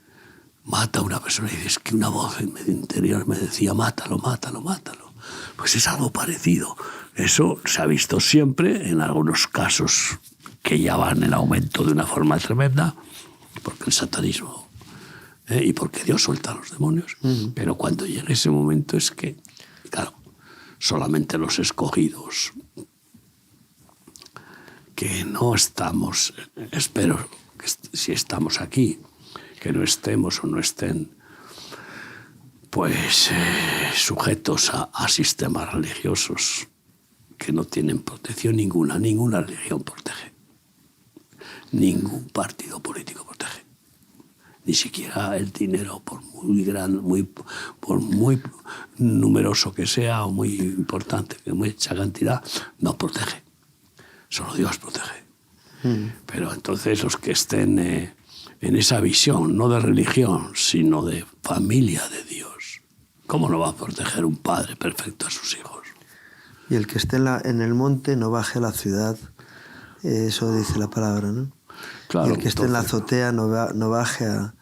mata a una persona y dices que una voz en mi interior me decía mátalo. Pues es algo parecido. Eso se ha visto siempre, en algunos casos que ya van en aumento de una forma tremenda, porque el satanismo y porque Dios suelta a los demonios. Pero cuando llega ese momento es que, claro, solamente los escogidos, que no estamos, espero que si estamos aquí, que no estemos o no estén, pues sujetos a sistemas religiosos que no tienen protección ninguna religión protege, ningún partido político protege, ni siquiera el dinero, por muy numeroso que sea o muy importante, que mucha cantidad, no protege. Solo Dios protege. Pero entonces los que estén en esa visión, no de religión, sino de familia de Dios, ¿cómo no va a proteger un padre perfecto a sus hijos? Y el que esté en el monte no baje a la ciudad, eso dice la palabra, ¿no? Claro, y el que esté en la azotea no baje a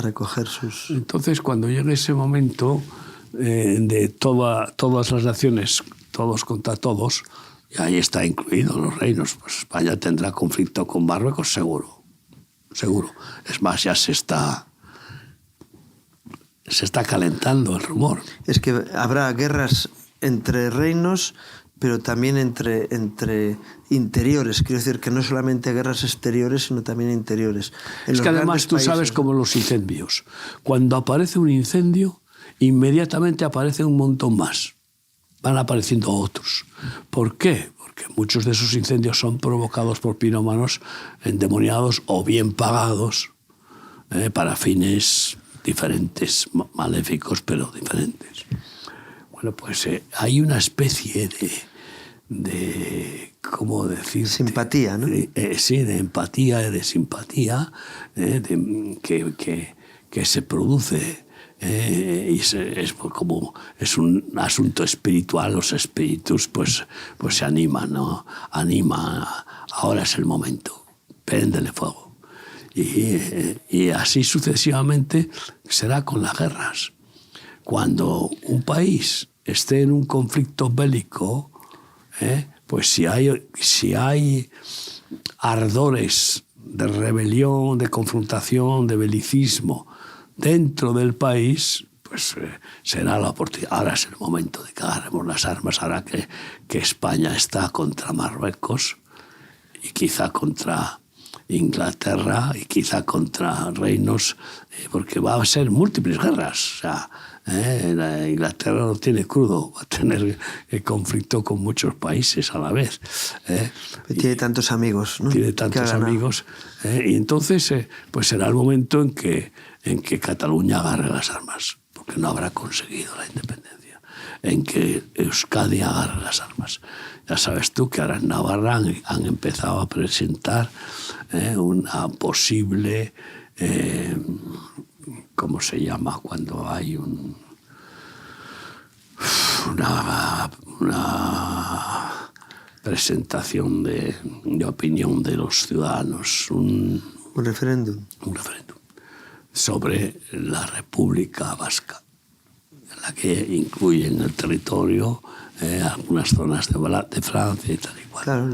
recoger sus... Entonces, cuando llegue ese momento de todas las naciones, todos contra todos, y ahí está incluido los reinos, pues España tendrá conflicto con Marruecos seguro. Es más, ya se está calentando el rumor. Es que habrá guerras entre reinos, pero también entre interiores. Quiero decir que no solamente guerras exteriores, sino también interiores. Es que además tú sabes como los incendios. Cuando aparece un incendio, inmediatamente aparece un montón más. Van apareciendo otros. ¿Por qué? Porque muchos de esos incendios son provocados por pirómanos endemoniados o bien pagados para fines diferentes, maléficos, pero diferentes. Bueno, pues hay una especie de ¿cómo decir? Simpatía, ¿no? Sí, de empatía y de simpatía que se produce. Y es un asunto espiritual, los espíritus pues se animan, ¿no? Ahora es el momento, préndele fuego. Y así sucesivamente será con las guerras. Cuando un país esté en un conflicto bélico, pues si hay ardores de rebelión, de confrontación, de belicismo dentro del país, pues será la oportunidad. Ahora es el momento de que agarremos las armas, ahora que España está contra Marruecos y quizá contra Inglaterra y quizá contra reinos, porque va a ser múltiples guerras. O sea, Inglaterra no tiene crudo, va a tener conflicto con muchos países a la vez. Tiene tantos amigos, ¿no? Tiene tantos amigos. Y entonces pues será el momento en que Cataluña agarre las armas, porque no habrá conseguido la independencia, en que Euskadi agarre las armas. Ya sabes tú que ahora en Navarra han empezado a presentar una posible, ¿cómo se llama? Cuando hay una presentación de opinión de los ciudadanos, un referéndum. Un referéndum sobre la República Vasca, en la que incluyen el territorio algunas zonas de Francia y tal y cual. Claro,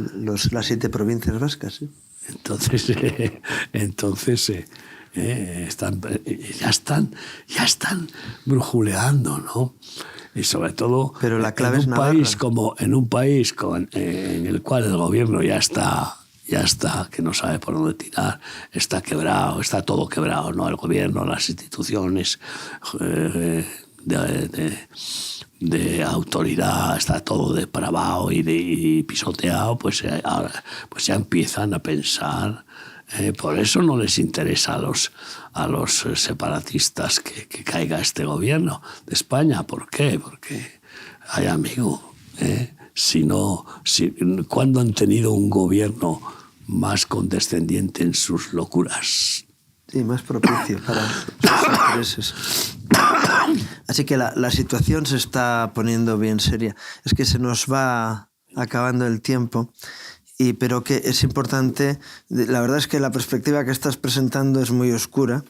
las 7 provincias vascas, ¿sí? Entonces ya están brujuleando, ¿no? Y sobre todo pero la clave es Navarra. En un país en el cual el gobierno ya está, que no sabe por dónde tirar, está quebrado, está todo quebrado, ¿no? El gobierno, las instituciones de autoridad, está todo depravado y pisoteado, pues ahora pues ya empiezan a pensar. Por eso no les interesa a los separatistas que caiga este gobierno de España. ¿Por qué? Porque, ay amigo, ¿cuándo han tenido un gobierno más condescendiente en sus locuras? Sí, más propicio para sus intereses. Así que la situación se está poniendo bien seria. Es que se nos va acabando el tiempo. Pero que es importante, la verdad es que la perspectiva que estás presentando es muy oscura.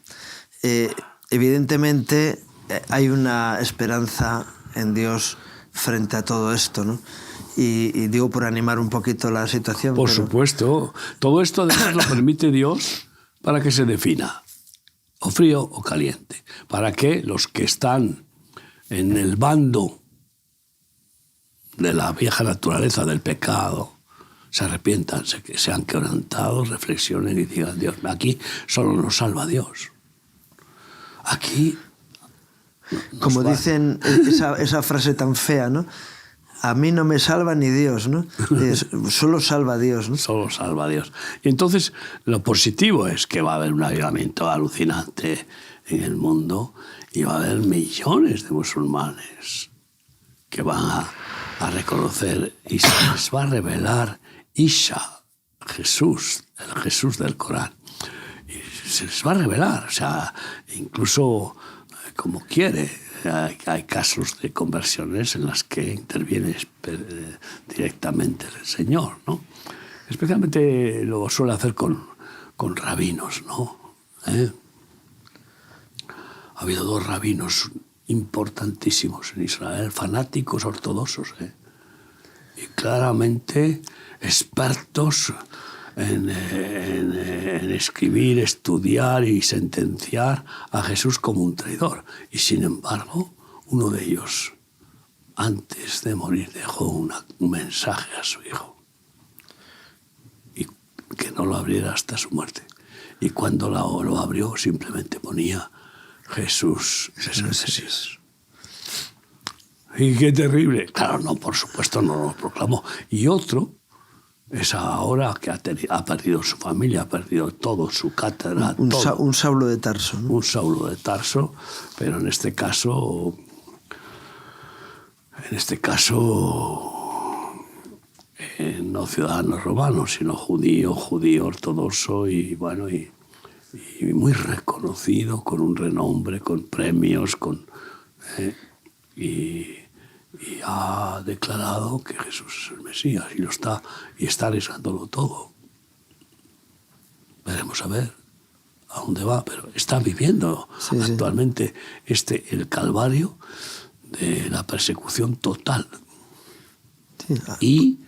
Evidentemente hay una esperanza en Dios frente a todo esto, ¿no? Y digo por animar un poquito la situación. Por supuesto. Todo esto además lo permite Dios para que se defina, o frío o caliente, para que los que están en el bando de la vieja naturaleza del pecado se arrepientan, sean quebrantados, reflexionen y digan: Dios, aquí solo nos salva Dios. Aquí, como dicen esa frase tan fea, ¿no? A mí no me salva ni Dios, ¿no? Solo salva Dios, ¿no? Solo salva Dios. Y entonces lo positivo es que va a haber un avivamiento alucinante en el mundo y va a haber millones de musulmanes que van a reconocer y se les va a revelar Isa, Jesús, el Jesús del Corán. Y se les va a revelar, o sea, incluso como quiere. Hay casos de conversiones en las que interviene directamente el Señor, ¿no? Especialmente lo suele hacer con rabinos, ¿no? Ha habido 2 rabinos importantísimos en Israel, fanáticos ortodoxos, y claramente expertos en escribir, estudiar y sentenciar a Jesús como un traidor. Y sin embargo, uno de ellos, antes de morir, dejó un mensaje a su hijo, y que no lo abriera hasta su muerte. Y cuando lo abrió, simplemente ponía: Jesús es el Mesías. Y qué terrible. Claro, no, por supuesto no lo proclamó. Y otro es ahora que ha perdido su familia, ha perdido todo, su cátedra, todo. Un Saulo de Tarso, ¿no? Un Saulo de Tarso, pero en este caso no ciudadano romano, sino judío ortodoxo y bueno, y muy reconocido, con un renombre, con premios, y ha declarado que Jesús es el Mesías y está arriesgándolo todo. Veremos a ver a dónde va, pero está viviendo actualmente el calvario de la persecución total. Sí. Y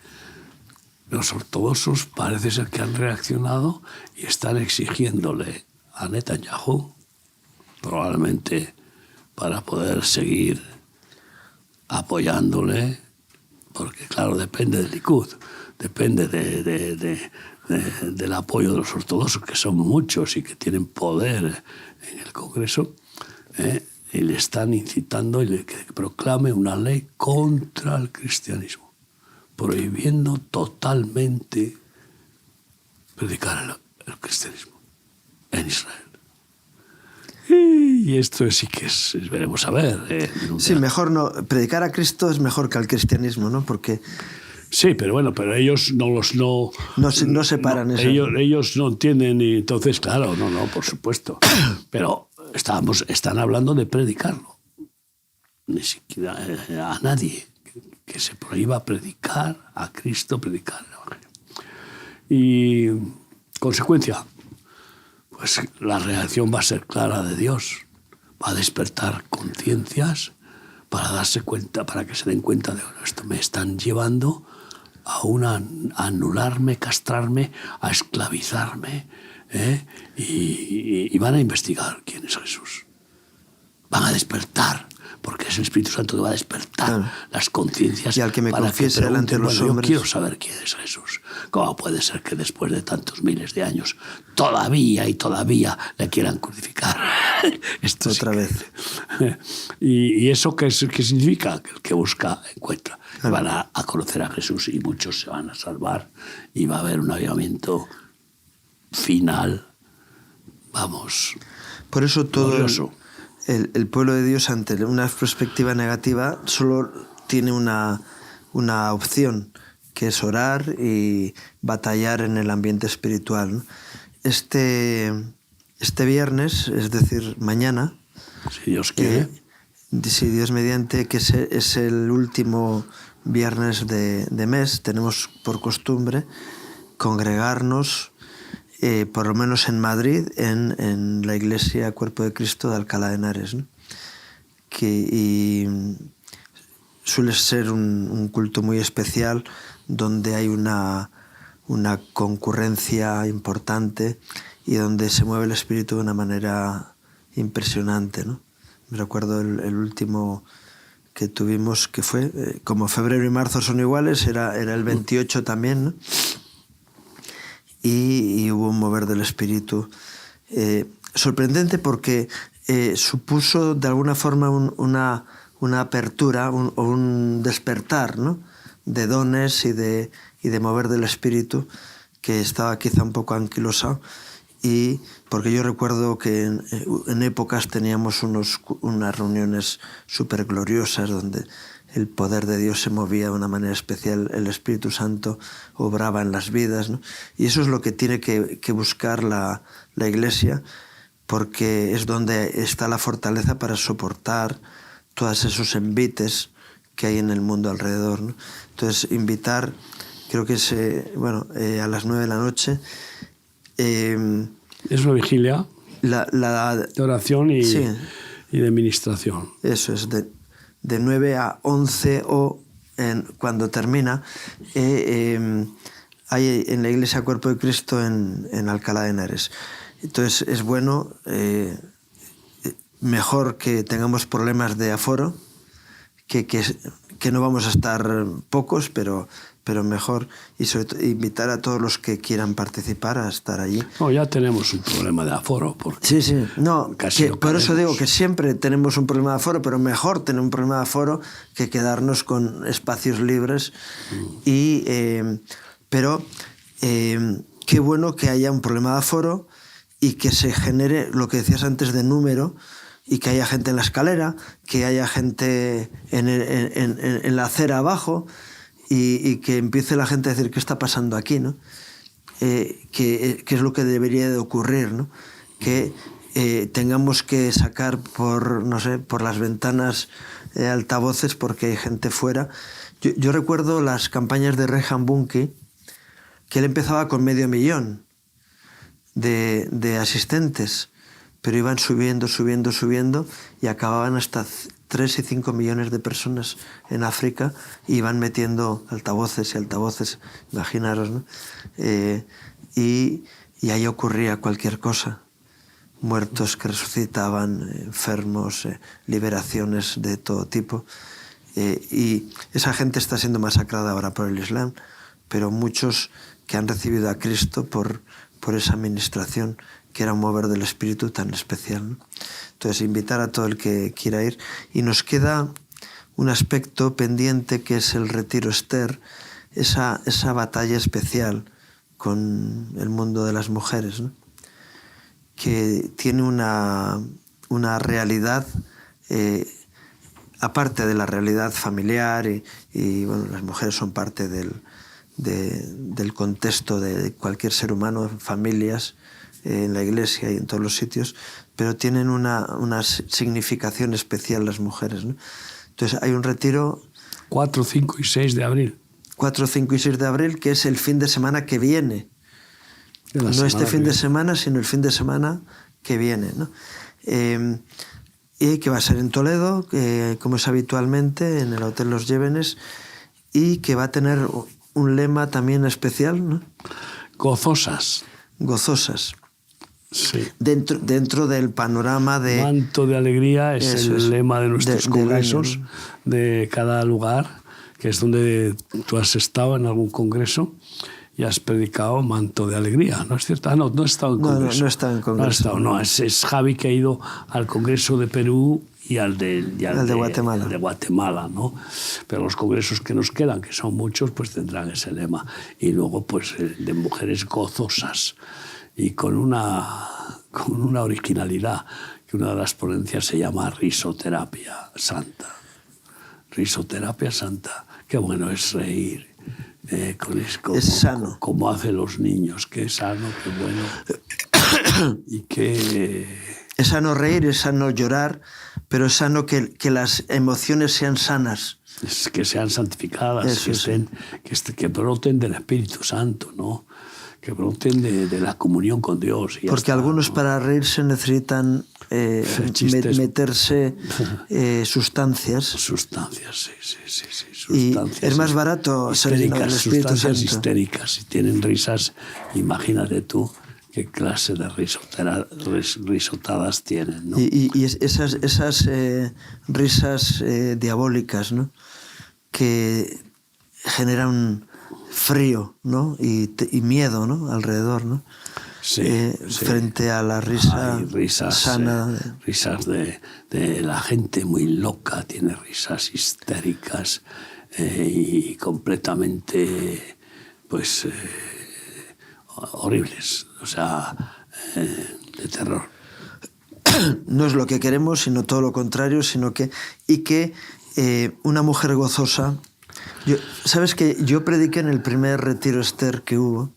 los ortodoxos parece ser que han reaccionado y están exigiéndole a Netanyahu, probablemente para poder seguir apoyándole, porque claro, depende del Likud, depende del apoyo de los ortodoxos, que son muchos y que tienen poder en el Congreso, y le están incitando y que proclame una ley contra el cristianismo, prohibiendo totalmente predicar el cristianismo en Israel. Y esto sí que veremos a ver. Sí, mejor no. Predicar a Cristo es mejor que al cristianismo, ¿no? Porque... Sí, pero bueno, pero ellos no separan eso. Ellos no entienden y entonces, claro, no, por supuesto. Pero están hablando de predicarlo. Ni siquiera a nadie. Que se prohíba predicar a Cristo, predicar el Evangelio. Y consecuencia, pues la reacción va a ser clara de Dios. Va a despertar conciencias para darse cuenta, para que se den cuenta de esto. Me están llevando a anularme, castrarme, a esclavizarme, y van a investigar quién es Jesús. Van a despertar, porque es el Espíritu Santo que va a despertar las conciencias. Y al que me confiese delante de los hombres. Yo quiero saber quién es Jesús. ¿Cómo puede ser que después de tantos miles de años todavía le quieran crucificar? Esto otra vez. ¿Y eso qué significa? Que el que busca encuentra. Van a conocer a Jesús y muchos se van a salvar y va a haber un avivamiento final. Vamos. Por eso todo glorioso. El pueblo de Dios, ante una perspectiva negativa, solo tiene una opción, que es orar y batallar en el ambiente espiritual, ¿no? Este viernes, es decir, mañana, si Dios quiere, si Dios mediante, que es el último viernes de mes, tenemos por costumbre congregarnos, por lo menos en Madrid, en la iglesia Cuerpo de Cristo de Alcalá de Henares, ¿no? Y suele ser un culto muy especial donde hay una concurrencia importante y donde se mueve el espíritu de una manera impresionante, ¿no? Me recuerdo el último que tuvimos, que fue, como febrero y marzo son iguales, era el 28 también, ¿no? Y hubo un mover del espíritu sorprendente porque supuso de alguna forma una apertura o un despertar, ¿no? De dones y de mover del espíritu que estaba quizá un poco anquilosado. Y porque yo recuerdo que en épocas teníamos unas reuniones súper gloriosas donde el poder de Dios se movía de una manera especial, el Espíritu Santo obraba en las vidas, ¿no? Y eso es lo que tiene que buscar la Iglesia, porque es donde está la fortaleza para soportar todos esos envites que hay en el mundo alrededor, ¿no? Entonces, invitar, creo que es a las 9 de la noche. Es una vigilia de oración y de ministración. Eso es, de 9 a 11 o cuando termina, hay en la Iglesia Cuerpo de Cristo en Alcalá de Henares. Entonces es bueno, mejor que tengamos problemas de aforo, que no vamos a estar pocos, pero mejor, y sobre todo invitar a todos los que quieran participar a estar allí. No, ya tenemos un problema de aforo. Porque sí. No, por eso digo que siempre tenemos un problema de aforo, pero mejor tener un problema de aforo que quedarnos con espacios libres. Pero qué bueno que haya un problema de aforo y que se genere lo que decías antes de número, y que haya gente en la escalera, que haya gente en la acera abajo, y que empiece la gente a decir qué está pasando aquí, ¿no? Que es lo que debería de ocurrir, ¿no? Que tengamos que sacar por las ventanas altavoces porque hay gente fuera. Yo recuerdo las campañas de Reinhard Bonnke, que él empezaba con 500.000 de asistentes, pero iban subiendo y acababan hasta 3 y 5 millones de personas en África, y iban metiendo altavoces, imaginaros, ¿no? Y ahí ocurría cualquier cosa. Muertos que resucitaban, enfermos, liberaciones de todo tipo. Y esa gente está siendo masacrada ahora por el Islam, pero muchos que han recibido a Cristo por esa administración, que era un mover del espíritu tan especial, ¿no? Entonces, invitar a todo el que quiera ir. Y nos queda un aspecto pendiente, que es el retiro Esther, esa batalla especial con el mundo de las mujeres, ¿no? Que tiene una realidad, aparte de la realidad familiar, y bueno, las mujeres son parte del contexto de cualquier ser humano, familias, en la Iglesia y en todos los sitios, pero tienen una significación especial las mujeres, ¿no? Entonces hay un retiro 4, 5 y 6 de abril. 4, 5 y 6 de abril, que es el fin de semana que viene. No este fin de semana, sino el fin de semana que viene, ¿no? Y que va a ser en Toledo, como es habitualmente, en el Hotel Los Llévenes, y que va a tener un lema también especial, ¿no? Gozosas. Sí. Dentro del panorama de... Manto de alegría es el lema de nuestros congresos, año, ¿no? De cada lugar, que es donde tú has estado en algún congreso y has predicado manto de alegría, ¿no es cierto? No he estado en congreso. No he estado en congreso. Es Javi, que ha ido al congreso de Perú y al de Guatemala. Al de Guatemala, ¿no? Pero los congresos que nos quedan, que son muchos, pues tendrán ese lema. Y luego, pues, de mujeres gozosas y con una originalidad, que una de las ponencias se llama risoterapia santa. Risoterapia santa. Qué bueno es reír. Es sano. Como hacen los niños. Qué sano, qué bueno. Y qué... Es sano reír, es sano llorar, pero es sano que las emociones sean sanas. Que sean santificadas, que broten del Espíritu Santo, ¿no? Que broten de la comunión con Dios. Porque algunos para reírse necesitan meterse sustancias. Sustancias, sí. Y Sustancias es más barato ser lleno del Espíritu sustancias Santo. histéricas. Si tienen risas, imagínate tú qué clase de risotadas tienen, ¿no? Y esas risas diabólicas, ¿no? Que generan frío, ¿no? Y miedo, ¿no? Alrededor, ¿no? Sí. Frente a la risa sana. Risas de la gente muy loca, tiene risas histéricas y completamente, pues, horribles, o sea, de terror. No es lo que queremos, sino todo lo contrario, que una mujer gozosa. ¿Sabes que yo prediqué en el primer retiro Esther que hubo?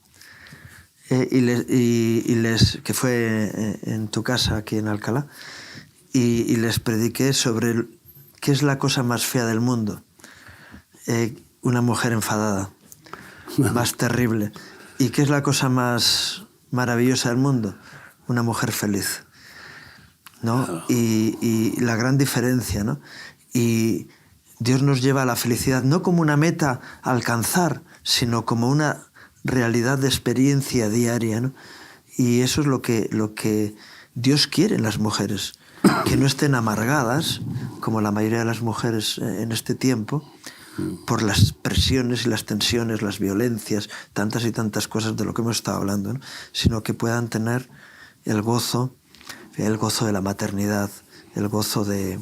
Que fue en tu casa aquí en Alcalá, y les prediqué sobre qué es la cosa más fea del mundo. Una mujer enfadada, más terrible. ¿Y qué es la cosa más maravillosa del mundo? Una mujer feliz, ¿no? Y la gran diferencia, ¿no? Y Dios nos lleva a la felicidad no como una meta a alcanzar, sino como una realidad de experiencia diaria, ¿no? Y eso es lo que Dios quiere en las mujeres, que no estén amargadas, como la mayoría de las mujeres en este tiempo, por las presiones y las tensiones, las violencias, tantas y tantas cosas de lo que hemos estado hablando, ¿no? Sino que puedan tener el gozo de la maternidad, el gozo de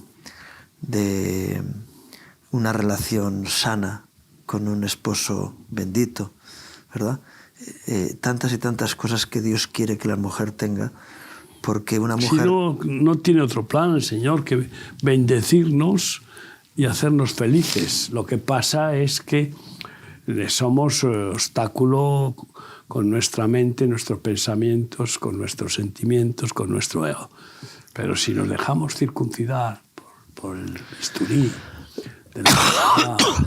una relación sana con un esposo bendito, ¿verdad? Tantas y tantas cosas que Dios quiere que la mujer tenga, porque una mujer... Si no tiene otro plan el Señor que bendecirnos y hacernos felices. Lo que pasa es que le somos obstáculo con nuestra mente, nuestros pensamientos, con nuestros sentimientos, con nuestro ego. Pero si nos dejamos circuncidar por el bisturí de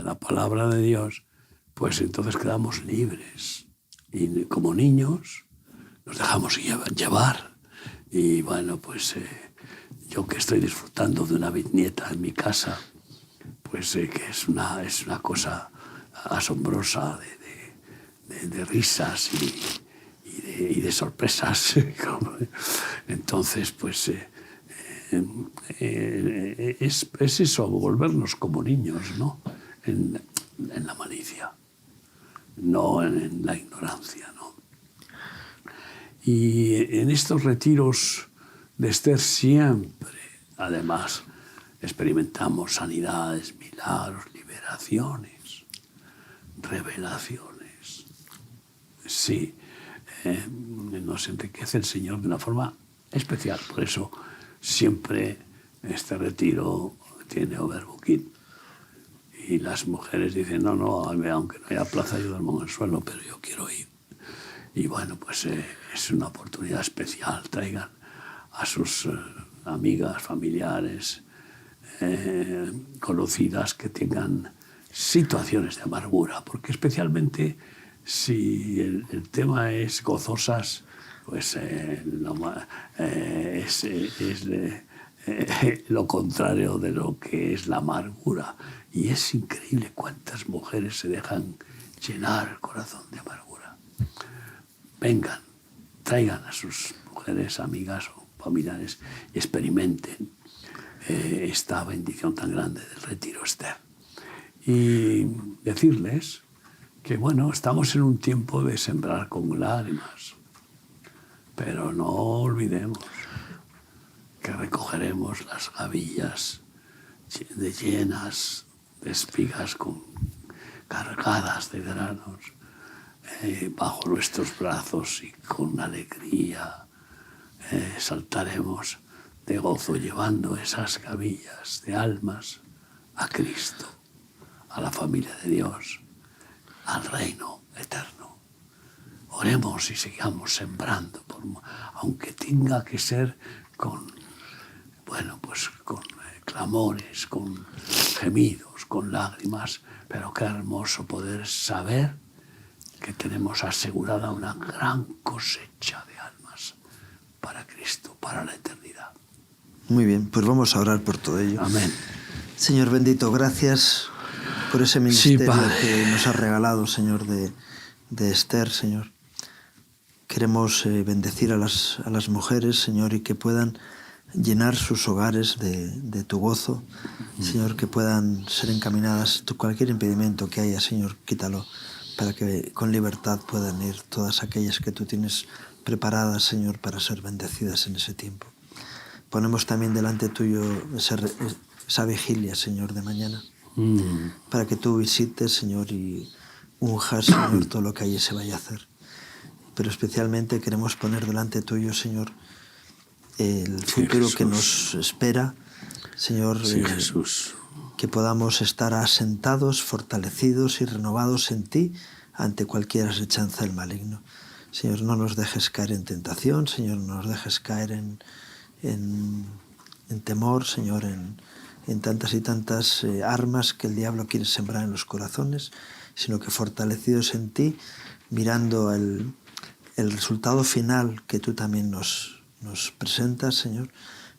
la palabra de Dios, pues entonces quedamos libres. Y como niños nos dejamos llevar. Y bueno, pues yo que estoy disfrutando de una bisnieta en mi casa, pues que es una cosa asombrosa de risas y de sorpresas. Entonces, pues es eso, volvernos como niños, ¿no? En la malicia, no en la ignorancia, ¿no? Y en estos retiros de Esther siempre, además, experimentamos sanidades, milagros, liberaciones, revelaciones. Sí, nos enriquece el Señor de una forma especial. Por eso siempre este retiro tiene overbooking. Y las mujeres dicen, no, aunque no haya plaza, yo duermo en el suelo, pero yo quiero ir. Y bueno, pues es una oportunidad especial. Traigan a sus amigas, familiares, conocidas que tengan situaciones de amargura, porque especialmente si el tema es gozosas, pues es lo contrario de lo que es la amargura. Y es increíble cuántas mujeres se dejan llenar el corazón de amargura. Vengan, traigan a sus mujeres, amigas o familiares y experimenten esta bendición tan grande del retiro Esther. Y decirles que, bueno, estamos en un tiempo de sembrar con lágrimas, pero no olvidemos que recogeremos las gavillas llenas de espigas cargadas de granos bajo nuestros brazos, y con alegría saltaremos de gozo llevando esas gavillas de almas a Cristo, a la familia de Dios, al reino eterno. Oremos y sigamos sembrando, aunque tenga que ser con clamores, con gemidos, con lágrimas, pero qué hermoso poder saber que tenemos asegurada una gran cosecha de almas para Cristo, para la eternidad. Muy bien, pues vamos a orar por todo ello. Amén. Señor bendito, gracias por ese ministerio Padre. que nos has regalado, Señor, de Esther, Señor. Queremos bendecir a las mujeres, Señor, y que puedan llenar sus hogares de tu gozo, Señor, que puedan ser encaminadas. Cualquier impedimento que haya, Señor, quítalo, para que con libertad puedan ir todas aquellas que tú tienes preparadas, Señor, para ser bendecidas en ese tiempo. Ponemos también delante tuyo esa vigilia, Señor, de mañana, para que tú visites, Señor, y unjas, Señor, todo lo que allí se vaya a hacer. Pero especialmente queremos poner delante tuyo, Señor, el futuro que nos espera, Señor, Jesús. Que podamos estar asentados, fortalecidos y renovados en ti ante cualquier asechanza del maligno. Señor, no nos dejes caer en tentación, Señor, no nos dejes caer en temor, Señor, en tantas y tantas armas que el diablo quiere sembrar en los corazones, sino que fortalecidos en ti, mirando el resultado final que tú también nos presentas, Señor,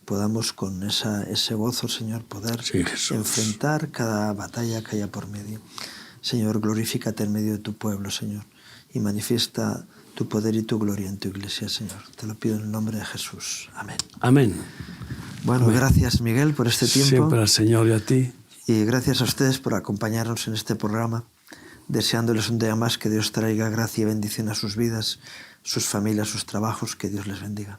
podamos con ese gozo, Señor, poder enfrentar cada batalla que haya por medio. Señor, glorifícate en medio de tu pueblo, Señor, y manifiesta tu poder y tu gloria en tu iglesia, Señor. Te lo pido en el nombre de Jesús. Amén. Amén. Bueno, Amén. Gracias, Miguel, por este tiempo. Siempre al Señor y a ti. Y gracias a ustedes por acompañarnos en este programa, deseándoles un día más que Dios traiga gracia y bendición a sus vidas, sus familias, sus trabajos, que Dios les bendiga.